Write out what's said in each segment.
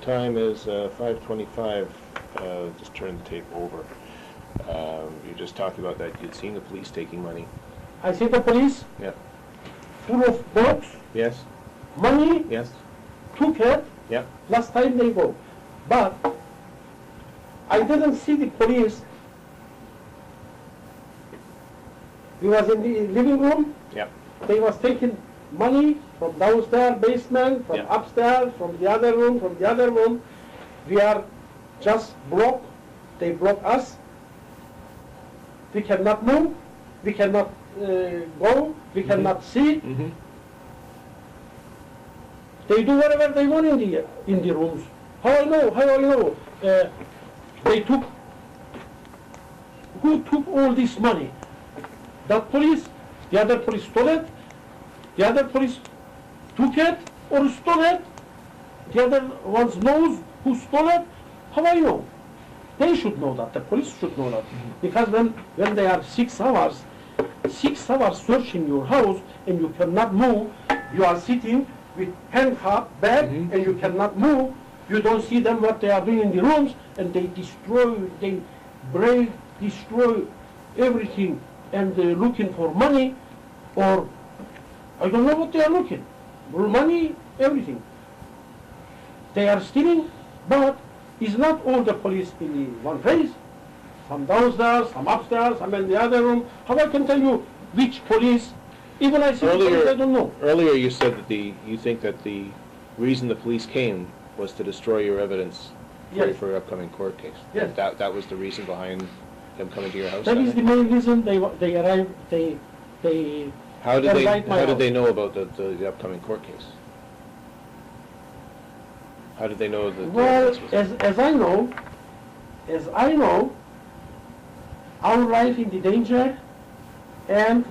time is 5:25. Just turn the tape over. You just talked about that you'd seen the police taking money. I see the police Yeah. full of dogs, Yes. money, Yes. took it. Yeah. Last time they go. But I didn't see the police. We was in the living room. Yeah. They was taking money from downstairs, basement, from Yeah. upstairs, from the other room, from the other room. We are just blocked. They block us. We cannot move. We cannot go. We cannot see. Mm-hmm. They do whatever they want in the rooms. How I know? How I know? They took. Who took all this money? That police. The other police stole it. The other police took it or stole it. The other ones knows who stole it. How I know? They should know that. The police should know that. Because when they are 6 hours searching your house and you cannot move, you are sitting with handcuff bag and you cannot move. You don't see them what they are doing in the rooms, and they destroy, they break, destroy everything, and they're looking for money, or I don't know what they are looking. Money, everything. They are stealing, but it's not all the police in the one place. Some downstairs, some upstairs, some in the other room. How I can tell you which police? Even I see police, I don't know. Earlier you said that you think that the reason the police came was to destroy your evidence for your upcoming court case. Yes. That was the reason behind them coming to your house? That is the main reason they arrived, they How did house. they know about the upcoming court case? How did they know that? Well, as I know, our life in the danger, and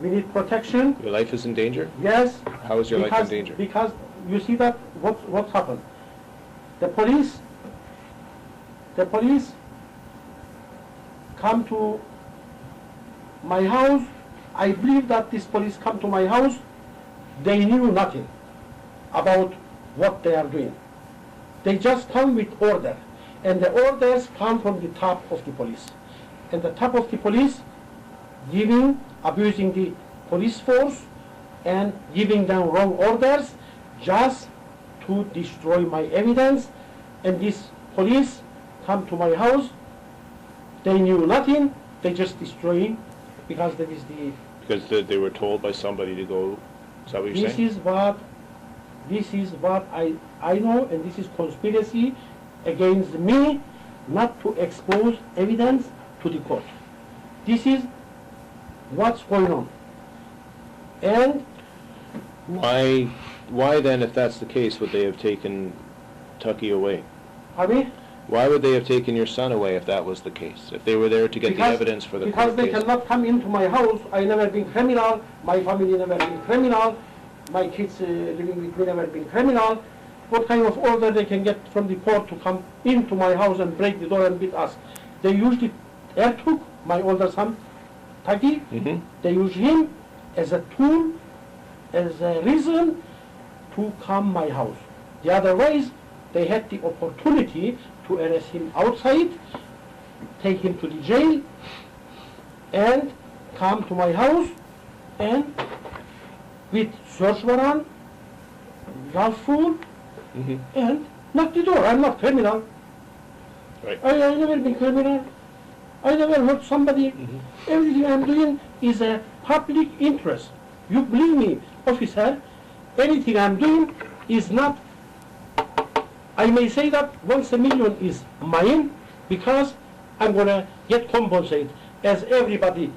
we need protection. Your life is in danger? Yes. How is your life in danger? Because you see that what happened. The police come to my house. I believe that these police come to my house. They knew nothing about what they are doing. They just come with order, and the orders come from the top of the police. And the top of the police abusing the police force and giving them wrong orders just to destroy my evidence. And these police come to my house. They knew nothing. They just destroying because that is the. Because they were told by somebody to go. Is that what you're saying? This is what I know, and this is conspiracy against me not to expose evidence to the court. This is what's going on. And why then, if that's the case, would they have taken Tucky away? Pardon me? Why would they have taken your son away if that was the case? If they were there to get the evidence for the court case? Because they cannot come into my house. I never been criminal. My family never been criminal. My kids living with me never been criminal. What kind of order they can get from the court to come into my house and break the door and beat us? They usually took my older son, Taki. They use him as a tool, as a reason to come my house. The other ways, they had the opportunity to arrest him outside, take him to the jail, and come to my house and with search warrant, lawful, and knock the door. I'm not criminal. Right. I never been criminal. I never hurt somebody. Everything I'm doing is a public interest. You believe me, officer, anything I'm doing is not, I may say that once a million is mine because I'm going to get compensated as everybody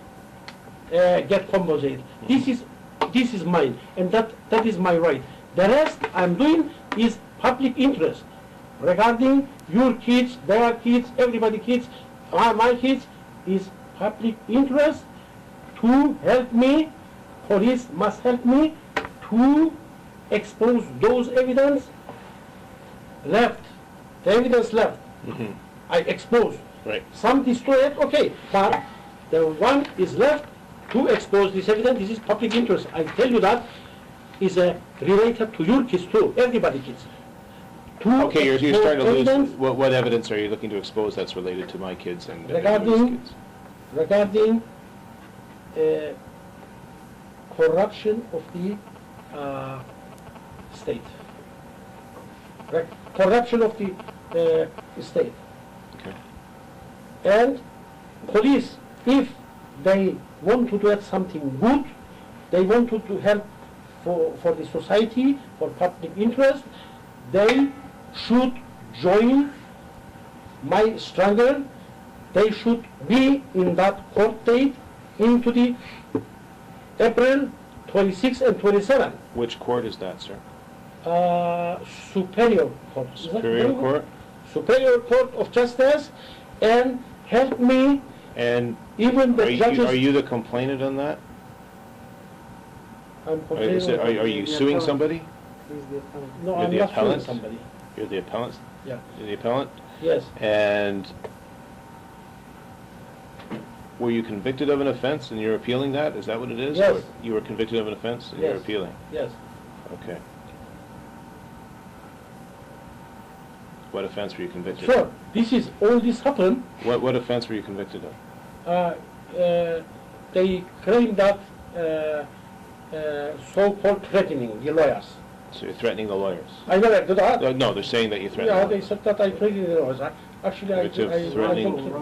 get compensated. This is mine, and that is my right. The rest I'm doing is public interest regarding your kids, their kids, everybody's kids, my kids is public interest to help me. Police must help me to expose those evidence left. The evidence left. I expose. Right. Some destroy it, okay, but the one is left to expose this evidence. This is public interest. I tell you that is related to your kids too, everybody's kids. to Okay, you're expose starting to lose. evidence What evidence are you looking to expose that's related to my kids and Louis' regarding kids? regarding corruption of the state. Corruption of the state. Okay. And police, if they want to do something good, they want to help for the society, for public interest, they should join my struggle. They should be in that court date into the April 26 and 27. Which court is that, sir? Superior Court. Is that Superior Court? Superior Court of Justice, and help me. And Even the judges. are you the complainant on that? I'm complaining. Are you suing somebody? No, You're I'm the not suing appellant? somebody. You're the appellant? Yeah. You're the appellant? Yes. And were you convicted of an offense and you're appealing that? Is that what it is? Yes. Or you were convicted of an offense and you're Yes. appealing? Yes. Okay. What offense were you convicted Sure. of? All this happened. What offense were you convicted of? They claim that so-called threatening the lawyers. So you're threatening the lawyers? I never did that. No, they're saying that you threatened Yeah, the they lawyers. said that I threatened the lawyers. Actually, I Threatening-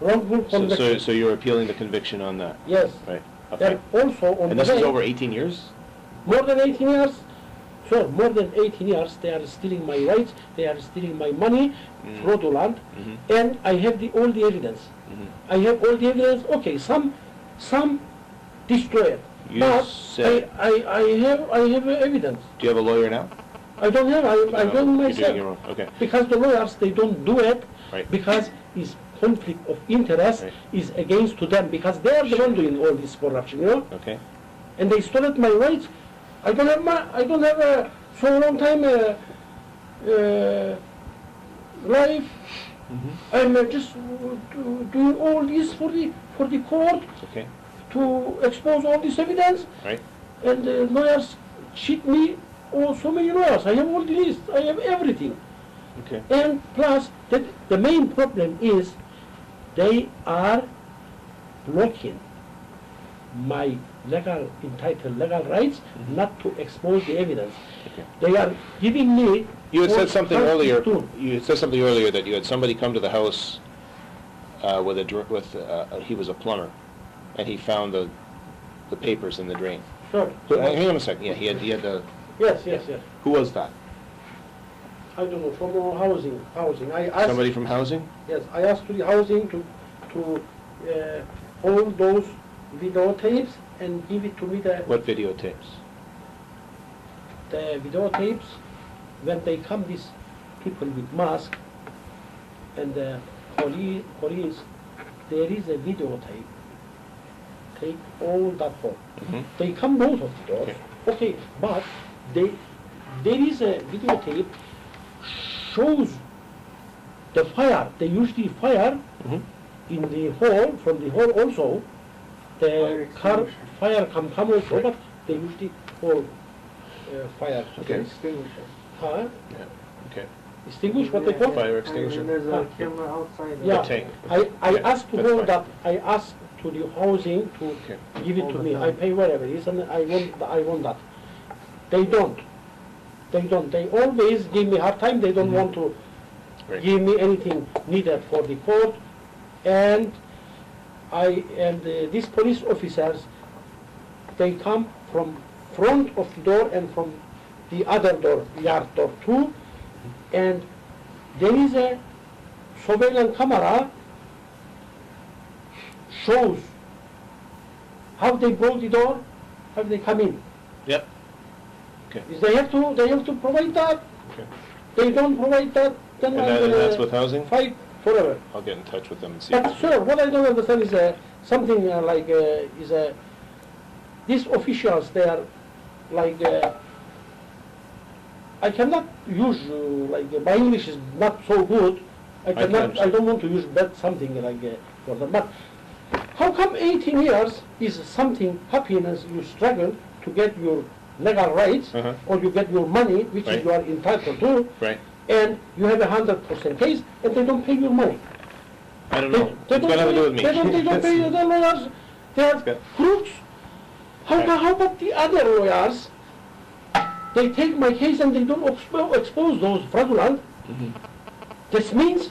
wrongful conviction. So you're appealing the conviction on that? Yes. Right, okay. And also on And the this is day, over 18 years? more than 18 years. Sure, more than 18 years, they are stealing my rights, they are stealing my money, fraudulent, and I have all the evidence. I have all the evidence. Okay, some destroy it, You but said- I have evidence. Do you have a lawyer now? I don't have. I No, don't You're myself. doing your own, okay. Because the lawyers, they don't do it Right. because it's conflict of interest Right. is against to them, because they are the one doing all this corruption, you know. Okay. And they stole my rights. I don't have so long time life. I'm just doing all this for the court Okay. to expose all this evidence. Right. And lawyers cheat me. Oh, so many lawyers. I have all the list. I have everything. Okay. And plus, the main problem is they are blocking my entitled legal rights not to expose the evidence. Okay. They are giving me. You had said something earlier. 42. You had said something earlier that you had somebody come to the house he was a plumber, and he found the papers in the drain. Sure. Hang on a second. Yeah, he had the. Yes. Who was that? I don't know, from housing. I asked. Somebody from housing? Yes, I asked to the housing to hold those videotapes and give it to me What videotapes? the videotapes when they come, these people with mask and the police, there is a videotape. Take all that home. They come both of the doors. Okay, but there is a videotape shows the fire. They usually fire in the hall, from the hall also. The fire come also, but they usually hold fire. Okay. Huh? Yeah. Okay. Extinguish what they call? Fire extinguisher. And there's a camera outside. Yeah. tank. I asked to That's hold fine. that. I asked to the housing to Okay. give it All to the me. time. I pay whatever it is, and I want that. They don't. They always give me hard time. They don't want to Right. give me anything needed for the court. And these police officers, they come from front of the door and from the other door, yard door too. And there is a surveillance camera shows how they broke the door, how they come in. Yep. Okay. They have to provide that. Okay. They don't provide that, then And, I'm that, and gonna that's with housing? fight forever. I'll get in touch with them and see. But sir, what I don't understand is something these officials, they are like I cannot use my English is not so good. I don't want to use that something for them. But how come 18 years is something happiness you struggle to get your legal rights, or you get your money, which is you are entitled to, and you have 100% case, and they don't pay your money. I don't know. It's got nothing to do with me. They don't pay the lawyers. They are crooks. How about the other lawyers? They take my case and they don't expose those fraudulent. This means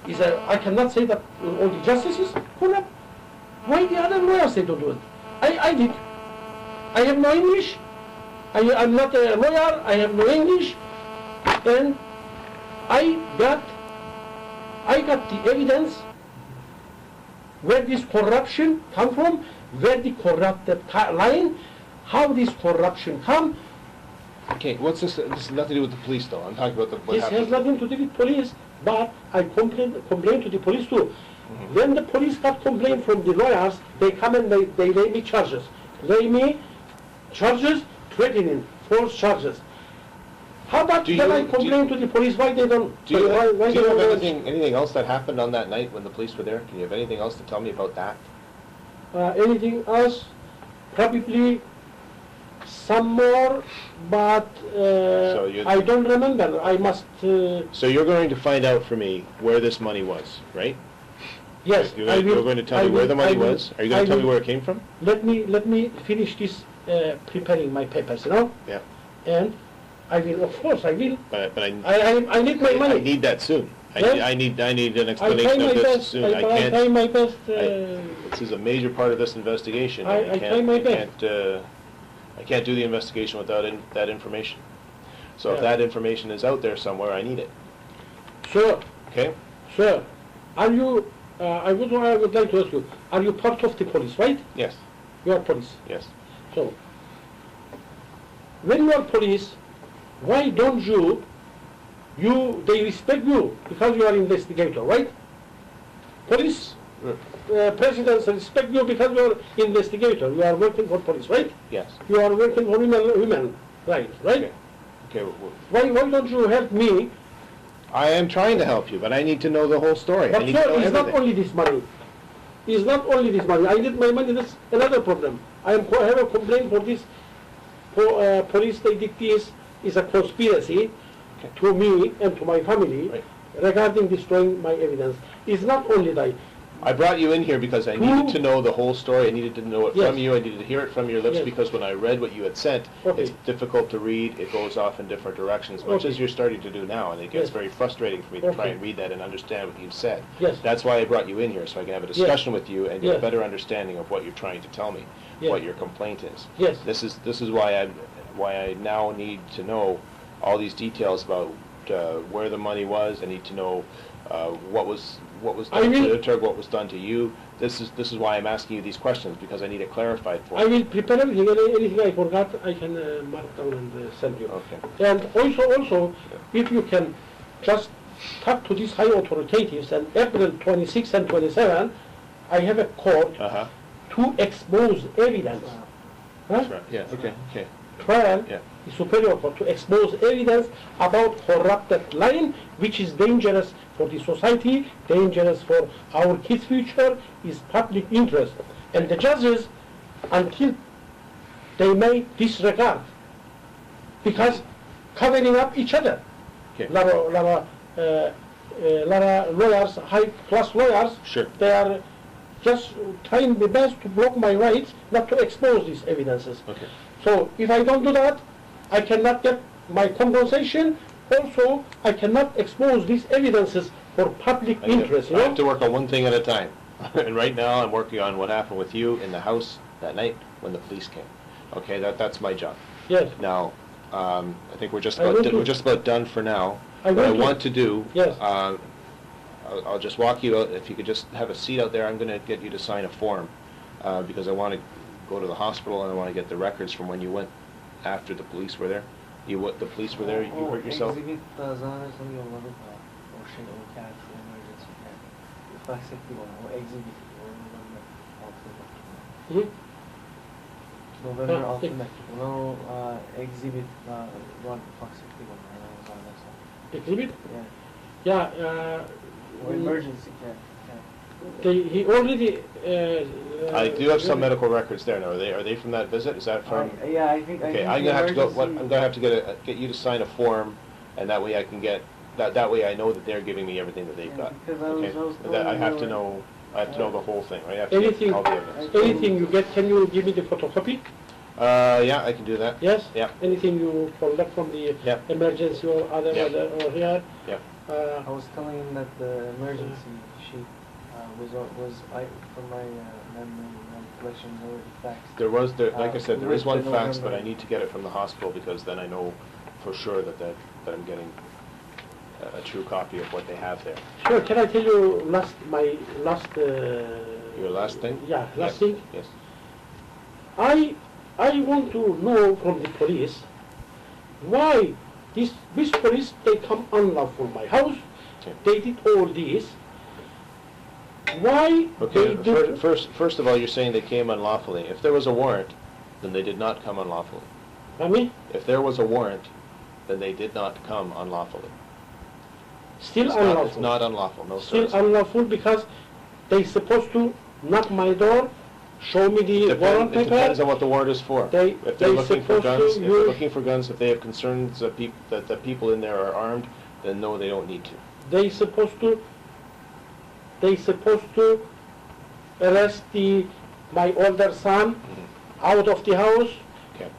I cannot say that all the justices corrupt. Why the other lawyers they don't do it? I did. I have no English. I'm not a lawyer. I have no English, and I got the evidence where this corruption come from, where the corrupted line, how this corruption come. Okay, what's this? This has nothing to do with the police, though. I'm talking about what This has nothing to do with police, but I complain to the police too. When the police got complaint from the lawyers, they come and they lay me charges. Lay me charges, threatening, false charges. How about when I complain to the police, why they don't? Do you have anything else that happened on that night when the police were there? Can you have anything else to tell me about that? Anything else? Probably some more, but I don't remember. I must. So you're going to find out for me where this money was, right? Yes, you're going to tell me where the money was. Are you going to tell me where it came from? Let me finish this preparing my papers, Yeah. And I will, of course, I will. But I need my money. I need that soon. Yes? I need an explanation of this soon. I try my best. This is a major part of this investigation. I try my best. I can't do the investigation without that information. So if that information is out there somewhere, I need it. Sure. Okay. Sir, are you? I would like to ask you. Are you part of the police, right? Yes. You are police. Yes. So, when you are police, why don't they respect you because you are investigator, right? Police presidents respect you because you are investigator. You are working for police, right? Yes. You are working for women rights, right? Okay. Why don't you help me? I am trying to help you, but I need to know the whole story. But I need to know it's everything. not only this money. It's not only this money. I need my money. That's another problem. I have a complaint for this. Police they did this is a conspiracy to me and to my family regarding destroying my evidence. It's not only that. I brought you in here because I needed to know the whole story. I needed to know it from you. I needed to hear it from your lips because when I read what you had sent, it's difficult to read. It goes off in different directions, much as you're starting to do now, and it gets very frustrating for me to try and read that and understand what you've said. That's why I brought you in here, so I can have a discussion with you and get a better understanding of what you're trying to tell me, what your complaint is. This is why I now need to know all these details about where the money was. I need to know what was done to Turk, what was done to you. This is why I'm asking you these questions, because I need it clarified for you. I will prepare everything. Anything I forgot, I can mark down and send you. Okay. And also, if you can just talk to these high authorities, and April 26 and 27, I have a court to expose evidence. That's right. Yeah. Okay. Trial, the Superior Court, to expose evidence about corrupted line, which is dangerous for the society, dangerous for our kids' future, is public interest. And the judges, until they may disregard, because covering up each other. Lot of lawyers, high-class lawyers, they are just trying the best to block my rights, not to expose these evidences. So if I don't do that, I cannot get my compensation. Also, I cannot expose these evidences for public interest. I have to work on one thing at a time. And right now, I'm working on what happened with you in the house that night when the police came. Okay, that's my job. Yes. Now, I think we're just about done for now. What I want to do, I'll just walk you out. If you could just have a seat out there, I'm going to get you to sign a form because I want to go to the hospital and I want to get the records from when you went after the police were there. The police were there, you hurt yourself? November altındaki bunu exhibit run faksiklik Exhibit? Yeah. Yeah. Or emergency he already. I do have some medical records there. Now, are they from that visit? Is that from? Yeah, I think. Okay, I I'm think gonna have to go. emergency- I'm gonna have to get you to sign a form, and that way I can get. That way I know that they're giving me everything that they've Yeah, got. because I was told That I have to they were- know. I have to know the whole thing, right? I have to get Anything, all the evidence. anything you get, can you give me the photocopy? Yeah, I can do that. Yes? Yeah. Anything you collect from the Yeah. emergency or other, Yeah. or here? Yeah. I was telling him that the emergency sheet was from my collection already faxed. There was, like I said, there is one With the fax, but I November. need to get it from the hospital because then I know for sure that I'm getting a true copy of what they have there. Sure, can I tell you my last... Your last thing? Yeah, last Yes. thing. Yes. I want to know from the police why this police, they come unlawful my house, Okay. they did all this. Why Okay, they do... first of all, you're saying they came unlawfully. If there was a warrant, then they did not come unlawfully. I mean, If there was a warrant, then they did not come unlawfully. still It's unlawful. not unlawful, no Still sir. unlawful because they supposed to knock my door, show me the warrant It depends paper. on what the warrant is for. They- If they're they looking for supposed to guns, if they're use- looking for guns, if they have concerns that the people in there are armed, then no, they don't need to. They supposed to arrest my older son out of the house. Okay.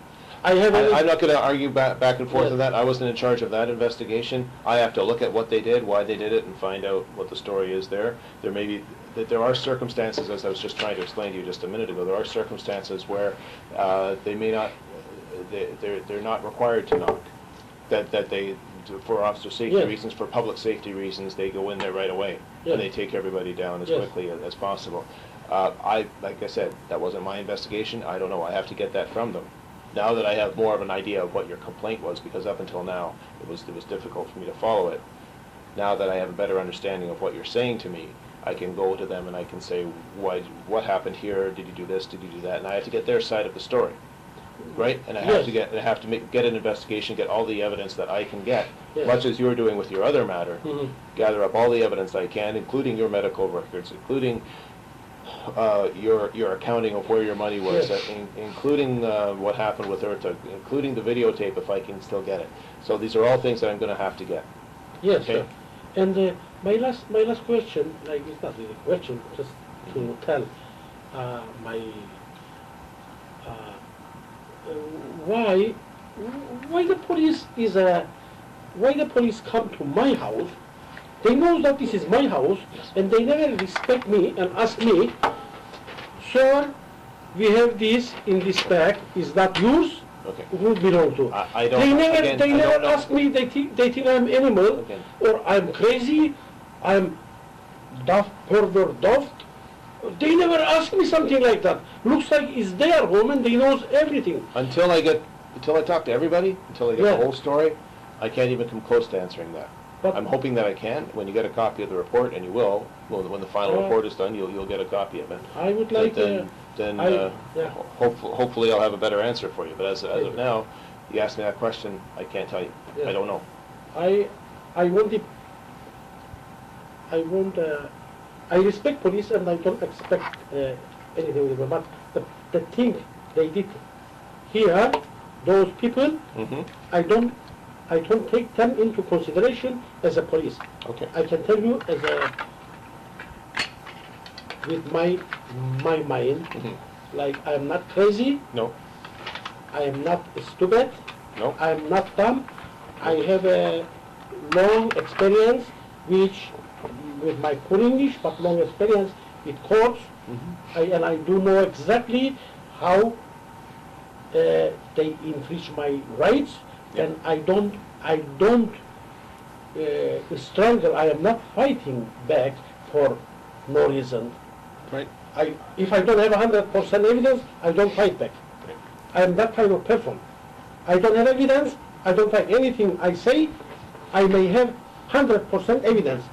I have I'm not going to argue back and forth Yes. on that. I wasn't in charge of that investigation. I have to look at what they did, why they did it, and find out what the story is there. There are circumstances, as I was just trying to explain to you just a minute ago, there are circumstances where they may not, they're not required to knock. That they, for officer safety Yes. reasons, for public safety reasons, they go in there right away. Yes. And they take everybody down as Yes. quickly as possible. Like I said, that wasn't my investigation. I don't know. I have to get that from them. Now that I have more of an idea of what your complaint was, because up until now it was difficult for me to follow it. Now that I have a better understanding of what you're saying to me, I can go to them and I can say, what happened here? Did you do this? Did you do that? And I have to get their side of the story, right? And I have Yes. to get an investigation, get all the evidence that I can get, Yes. much as you're doing with your other matter. Mhm. Gather up all the evidence I can, including your medical records, including your accounting of where your money was, Yes. including what happened with Urta, including the videotape if I can still get it. So these are all things that I'm going to have to get. Yes, Okay. sir. And my last question, like it's not really a question, just to tell my why the police come to my house. They know that this is my house, and they never respect me and ask me, sir, we have this in this bag. Is that yours? Okay. Who belong to? I don't. They again, I never don't know. ask me. They think I'm animal, Again. or I'm crazy, I'm daft, pervert, daft. They never ask me something like that. Looks like it's their home and they knows everything. Until I talk to everybody, until I get Yeah. the whole story, I can't even come close to answering that. But I'm hoping that I can. When you get a copy of the report, and you will, when the final report is done, you'll get a copy of it. I would like. Then yeah. hopefully I'll have a better answer for you. But as of now, you asked me that question, I can't tell you. Yeah. I don't know. I respect police and I don't expect anything with them. But the thing they did here, those people, Mm-hmm. I don't take them into consideration as a police. Okay. I can tell you as with my mind, Mhm. like I am not crazy, No. I am not stupid, No. I am not dumb. I have a long experience, which with my poor English, but long experience with courts, Mm-hmm. and I do know exactly how they infringe my rights, Yeah. and I don't struggle. I am not fighting back for no reason. Right. If I don't have 100% evidence, I don't fight back. Right. I am that kind of person. I don't have evidence, I don't fight anything I say. I may have 100% evidence.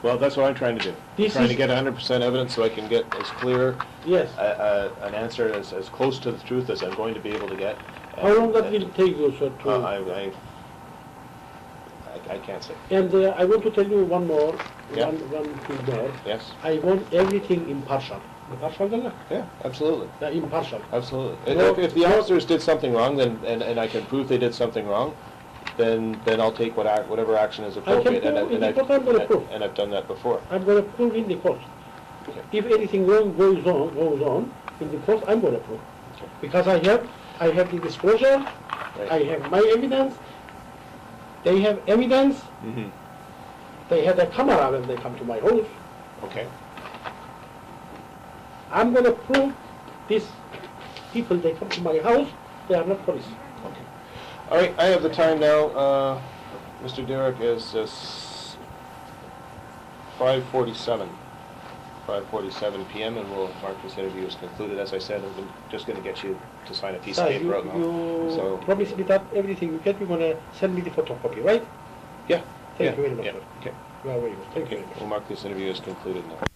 Well, that's what I'm trying to do. This Trying to is- get 100% evidence so I can get as clear Yes. an answer as close to the truth as I'm going to be able to get. How long that will take you, sir, to... I I can't say. And I want to tell you one more, Yeah. one thing more. Yes? I want everything impartial. Impartial, değil mi? Yeah, absolutely. Impartial. Absolutely. No, If the no. officers did something wrong, then and I can prove they did something wrong, then I'll take whatever action is appropriate. prove in the court, I'm gonna prove. And I've done that before. I'm going to prove in the court. Okay. If anything wrong goes on in the court, I'm going to prove. Okay. Because I have the disclosure, Right. I have my evidence, they have evidence, Mm-hmm. they had a camera when they come to my house. Okay. I'm going to prove these people, they come to my house, they are not police. Okay. All right, I have the time now. Mr. Direk is 5:47. 5:47 p.m. and we'll mark this interview as concluded. As I said, I'm just going to get you to sign a piece of paper out now. You So promise me that everything you get, you're going to send me the photocopy, right? yeah. Thank you very much, Yeah. sir. Okay. You are very good. Thank you Okay. very much. We'll mark this interview as concluded now.